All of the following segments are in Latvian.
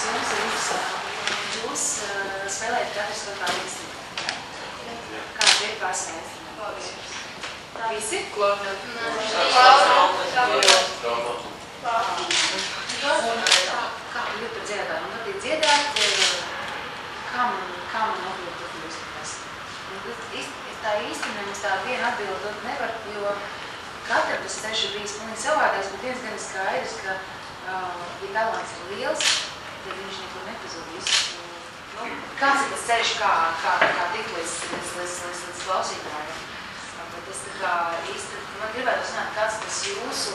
jautājums jums ir interesanti. Jūs spēlējat katrs kaut kādu instrumentu. Kāds ir pārsvarā instrumenti? Visi? Klarnet. Kā jūs par dziedātāju? Man patīk dziedāt, kā man nokļūt profilus? Tā īsti nemaz tādu vienu atbildi dot nevar, jo katram tas ceļš ir bijis pilnīgi savādāks, bet viens gan ir skaidrs, ka ja talants ir liels, tad viņš nekur nepazudīs. Kāds ir tas ceļš, kā tikt līdz klausītājiem? Bet es tā kā īsti, man gribētu zināt, kāds tas jūsu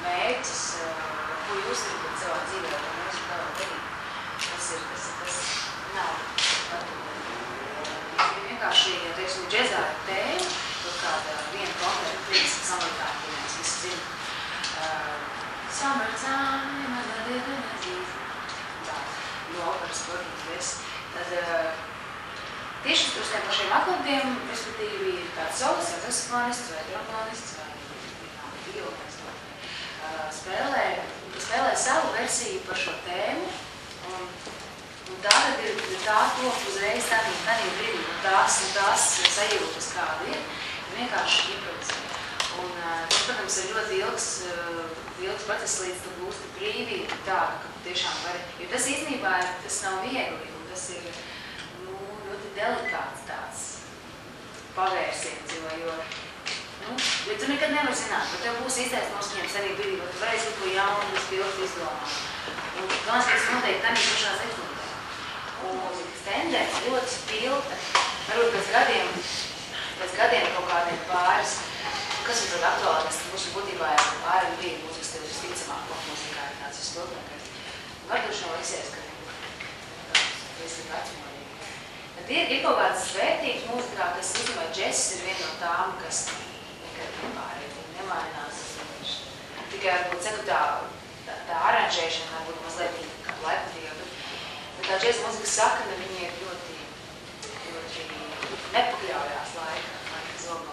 mērķis, ko jūs gribat savā dzīvē, vai mūsu galvā darīt. Tas nav vienkārši, ja teiksim, džezā ir tēma, kaut kāda viena konkrēta trīs samartā, ko mēs visi zinām. Summertime, tā, no operas sportības, tad tieši uz tiem pašiem akordiem, respektīvi, ir kāds solis, vai saksofonists, vai trombonists, vai violinists, spēlē savu versiju par šo tēmu, un tā tad ir tā top uzreiz tādā brīdī, un tās sajūtas kāda ir, vienkārši improvizē. Un tas, protams, ir ļoti ilgs process, līdz tu būsti brīvība tāda, ka tiešām vari, jo tas īstenībā tas nav viegli, un tas ir ļoti delikāts tāds pavērsiens, jo tu nekad nevar zināt, bet tev būs īstais noskaņojums arī brīdī, vai tu varēsi kaut ko jaunu, spilgt izdomāt. Un galvenais, ka tas noteikti tā pašā sekundē. Un mūzikas tendence ļoti spilgta, varbūt pēc gadiem kaut kādiem pāris, kas ir tad aktuāli, kas mūsu būtībā ir R&B mūzikas, tev visticamāk, popmūzikā ir tāds vispilgtākais. Varbūt šo liksies, ka viss ir vecumā. Ir kaut kādas vērtības mūzikā, kas īstenībā džess ir viena no tām, kas nekad nepārēt, nemainās. Tikai varbūt saku tā aranžēšana varbūt mazliet kādu laikmatīgā, bet tā džess mūzikas sakana, viņi ir ļoti nepakļaujās laika zomā.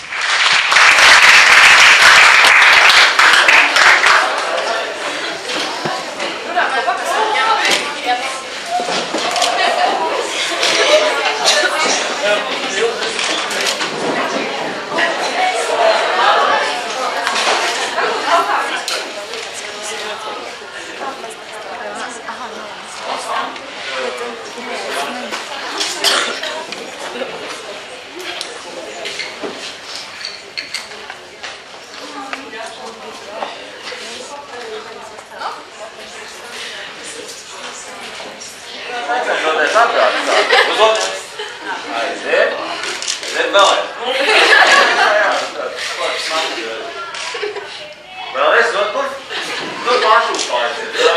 Vēl es, tur pašu pārsiet, jā,